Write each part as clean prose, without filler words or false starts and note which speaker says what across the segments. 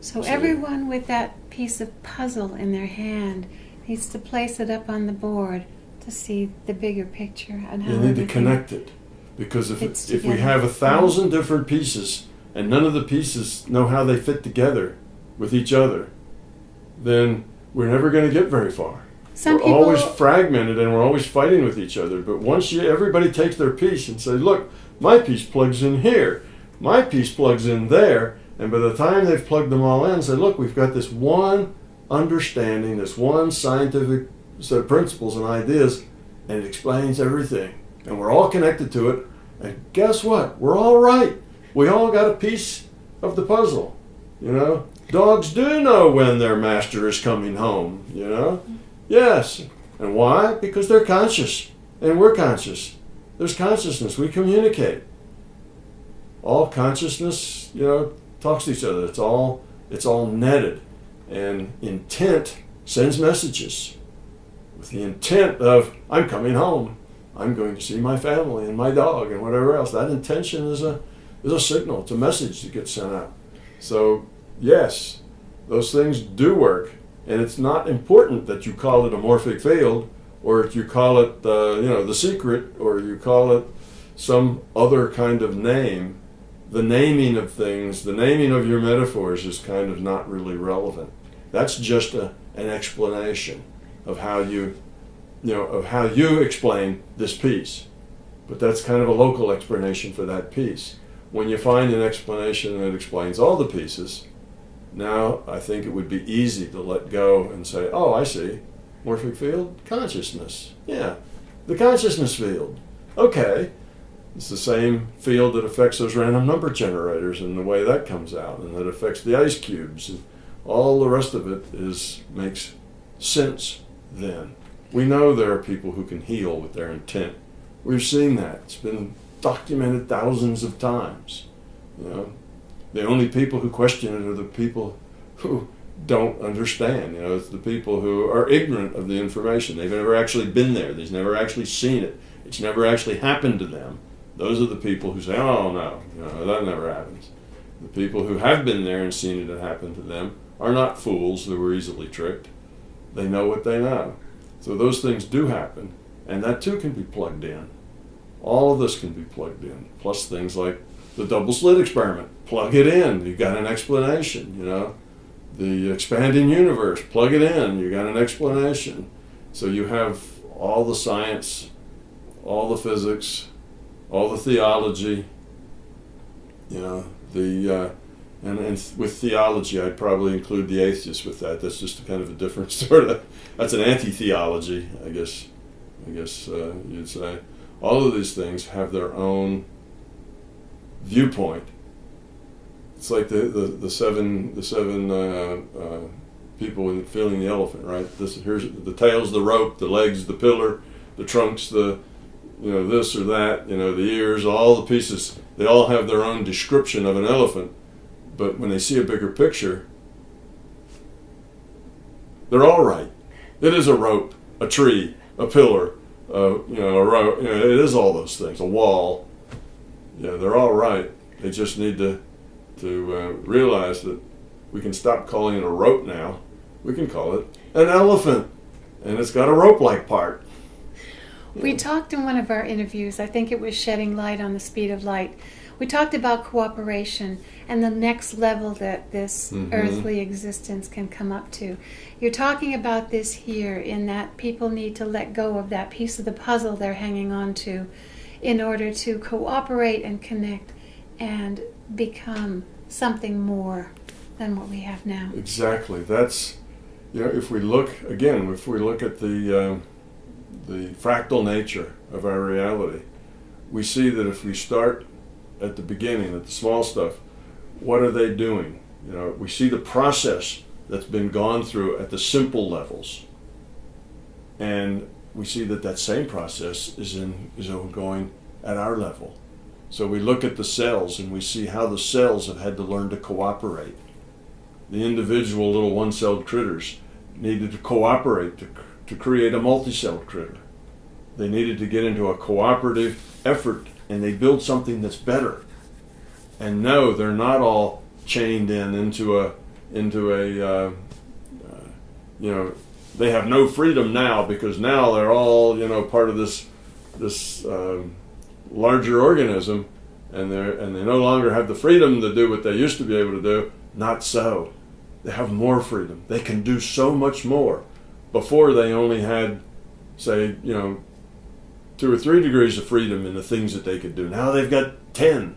Speaker 1: So
Speaker 2: See?
Speaker 1: everyone with that piece of puzzle in their hand needs to place it up on the board to see the bigger picture and how
Speaker 2: You need to
Speaker 1: everything
Speaker 2: connect it. Because
Speaker 1: fits
Speaker 2: if we
Speaker 1: together.
Speaker 2: have 1,000 different pieces and none of the pieces know how they fit together with each other, then we're never going to get very far.
Speaker 1: Some
Speaker 2: we're
Speaker 1: people
Speaker 2: always fragmented and we're always fighting with each other. But once everybody takes their piece and say, look, my piece plugs in here, my piece plugs in there, and by the time they've plugged them all in, say, look, we've got this one understanding, this one scientific set of principles and ideas, and it explains everything. And we're all connected to it. And guess what? We're all right. We all got a piece of the puzzle. You know, dogs do know when their master is coming home. You know, yes. And why? Because they're conscious, and we're conscious. There's consciousness. We communicate. All consciousness, you know, talks to each other. It's all netted, and intent sends messages with the intent of I'm coming home. I'm going to see my family and my dog and whatever else. That intention is a signal. It's a message that gets sent out. So yes, those things do work, and it's not important that you call it a morphic field, or that you call it the secret, or you call it some other kind of name. The naming of things, the naming of your metaphors is kind of not really relevant. That's just an explanation of how you explain this piece. But that's kind of a local explanation for that piece. When you find an explanation that explains all the pieces, now I think it would be easy to let go and say, oh, I see. Morphic field, consciousness. Yeah, the consciousness field. Okay. It's the same field that affects those random number generators and the way that comes out, and that affects the ice cubes, and all the rest of it makes sense then. We know there are people who can heal with their intent. We've seen that. It's been documented thousands of times. You know, the only people who question it are the people who don't understand. You know, it's the people who are ignorant of the information. They've never actually been there. They've never actually seen it. It's never actually happened to them. Those are the people who say, oh, no, that never happens. The people who have been there and seen it happen to them are not fools who were easily tricked. They know what they know. So those things do happen, and that too can be plugged in. All of this can be plugged in, plus things like the double slit experiment. Plug it in, you've got an explanation, you know. The expanding universe, plug it in, you've got an explanation. So you have all the science, all the physics, all the theology, you know, and with theology, I'd probably include the atheists with that. That's just a kind of a different sort of, that's an anti-theology, I guess you'd say. All of these things have their own viewpoint. It's like the seven people in feeling the elephant, right? Here's the tail's the rope, the legs the pillar, the trunk's the this or that, the ears, all the pieces, they all have their own description of an elephant, but when they see a bigger picture, they're all right. It is a rope, a tree, a pillar, a rope, it is all those things, a wall. Yeah, they're all right. They just need to realize that we can stop calling it a rope now. We can call it an elephant, and it's got a rope-like part.
Speaker 1: We talked in one of our interviews, I think it was Shedding Light on the Speed of Light, we talked about cooperation and the next level that this earthly existence can come up to. You're talking about this here in that people need to let go of that piece of the puzzle they're hanging on to in order to cooperate and connect and become something more than what we have now.
Speaker 2: Exactly. That's, if we look at the fractal nature of our reality, we see that if we start at the beginning, at the small stuff, what are they doing? We see the process that's been gone through at the simple levels, and we see that same process is ongoing at our level. So we look at the cells and we see how the cells have had to learn to cooperate. The individual little one-celled critters needed to cooperate to create a multi-celled critter. They needed to get into a cooperative effort, and they build something that's better. And no, they're not all chained into into they have no freedom now because now they're all, part of this larger organism, and they no longer have the freedom to do what they used to be able to do. Not so. They have more freedom. They can do so much more. Before they only had, say, 2 or 3 degrees of freedom in the things that they could do. Now they've got 10.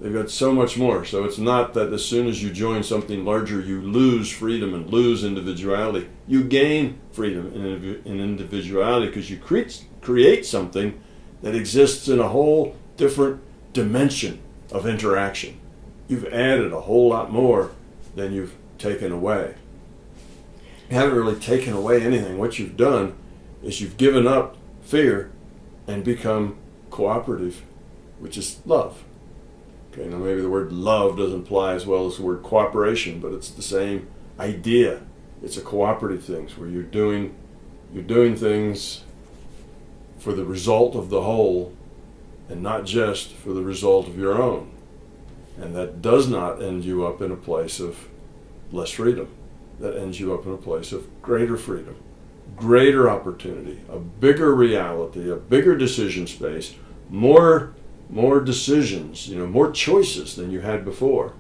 Speaker 2: They've got so much more. So it's not that as soon as you join something larger, you lose freedom and lose individuality. You gain freedom and individuality because you create something that exists in a whole different dimension of interaction. You've added a whole lot more than you've taken away. You haven't really taken away anything. What you've done is you've given up fear and become cooperative, which is love. Okay, now maybe the word love doesn't apply as well as the word cooperation, but it's the same idea. It's a cooperative thing where you're doing things for the result of the whole and not just for the result of your own. And that does not end you up in a place of less freedom. That ends you up in a place of greater freedom, greater opportunity, a bigger reality, a bigger decision space, more decisions, more choices than you had before.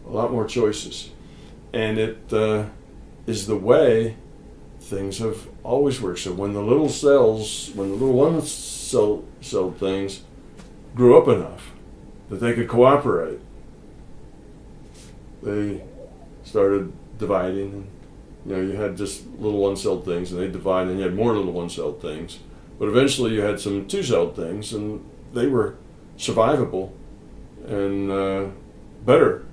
Speaker 2: A lot more choices. And it is the way things have always worked. So when the little one-cell things grew up enough that they could cooperate, they started dividing. And, you had just little one-celled things, and they divided, and you had more little one-celled things. But eventually you had some two-celled things, and they were survivable and better,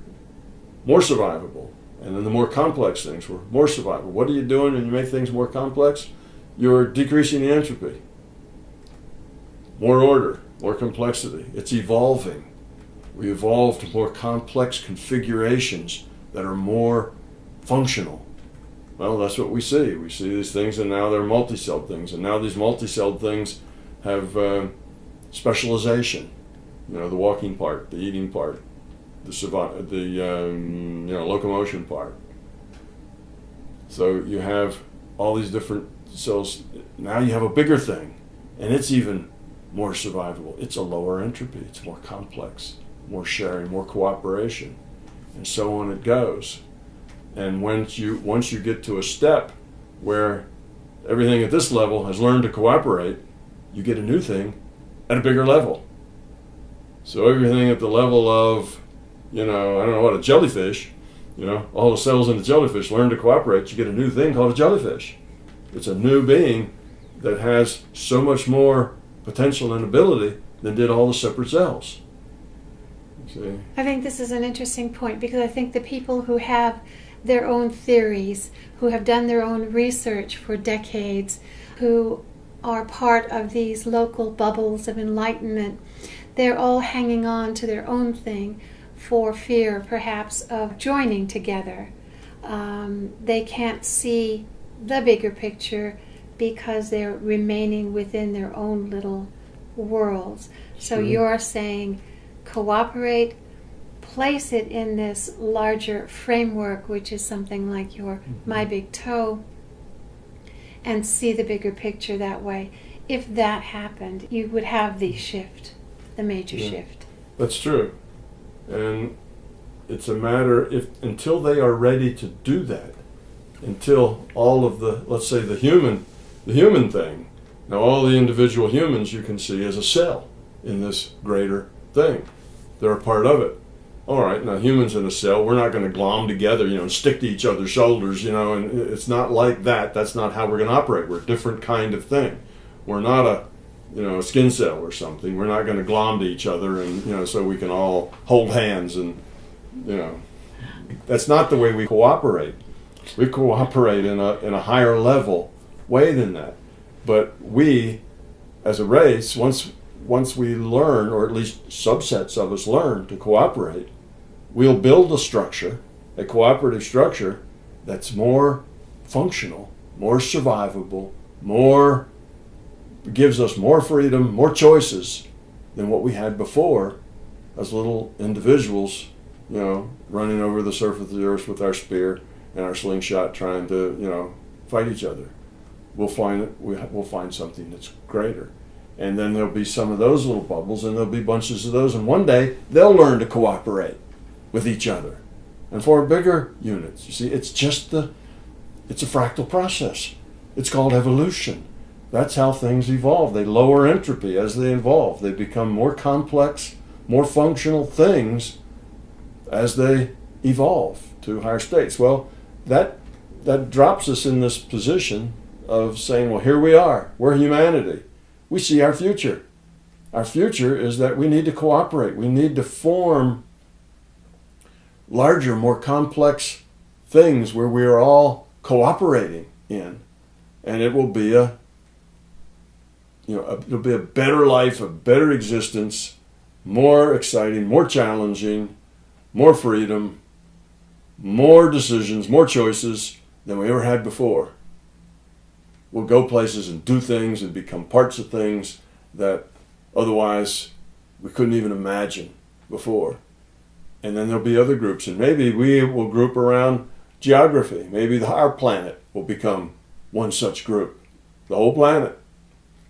Speaker 2: more survivable. And then the more complex things were more survivable. What are you doing when you make things more complex? You're decreasing the entropy. More order, more complexity. It's evolving. We evolved to more complex configurations that are more functional. Well, that's what we see. We see these things, and now they're multi-celled things. And now these multi-celled things have specialization. The walking part, the eating part, the locomotion part. So you have all these different cells. Now you have a bigger thing, and it's even more survivable. It's a lower entropy. It's more complex, more sharing, more cooperation, and so on it goes. And once you get to a step where everything at this level has learned to cooperate, you get a new thing at a bigger level. So everything at the level of, I don't know what, a jellyfish, all the cells in the jellyfish learn to cooperate, you get a new thing called a jellyfish. It's a new being that has so much more potential and ability than did all the separate cells. See?
Speaker 1: I think this is an interesting point because I think the people who have their own theories, who have done their own research for decades, who are part of these local bubbles of enlightenment, they're all hanging on to their own thing for fear, perhaps, of joining together. They can't see the bigger picture because they're remaining within their own little worlds. So you're saying cooperate, place it in this larger framework, which is something like your My Big Toe, and see the bigger picture that way. If that happened, you would have the shift, the major shift.
Speaker 2: That's true. And it's a matter, until they are ready to do that, until all of the, let's say the human thing, now all the individual humans you can see as a cell in this greater thing. They're a part of it. All right, now humans in a cell, we're not going to glom together, and stick to each other's shoulders, and it's not like that. That's not how we're going to operate. We're a different kind of thing. We're not a skin cell or something. We're not going to glom to each other and, so we can all hold hands and, that's not the way we cooperate. We cooperate in a higher level way than that. But we, as a race, once we learn, or at least subsets of us learn to cooperate, we'll build a structure, a cooperative structure that's more functional, more survivable, gives us more freedom, more choices than what we had before as little individuals running over the surface of the earth with our spear and our slingshot, trying to, fight each other. We'll find something that's greater. And then there'll be some of those little bubbles, and there'll be bunches of those, and one day they'll learn to cooperate with each other. And for bigger units, you see, it's a fractal process. It's called evolution. That's how things evolve. They lower entropy as they evolve. They become more complex, more functional things as they evolve to higher states. Well, that drops us in this position of saying, well, here we are. We're humanity. We see our future. Our future is that we need to cooperate. We need to form larger, more complex things where we are all cooperating in, and it will be it'll be a better life, a better existence, more exciting, more challenging, more freedom, more decisions, more choices than we ever had before. We'll go places and do things and become parts of things that otherwise we couldn't even imagine before. And then there'll be other groups, and maybe we will group around geography. Maybe our planet will become one such group, the whole planet.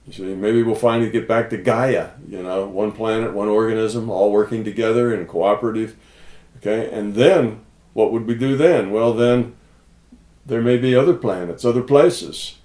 Speaker 2: You see, maybe we'll finally get back to Gaia, one planet, one organism, all working together and cooperative. Okay, and then what would we do then? Well, then there may be other planets, other places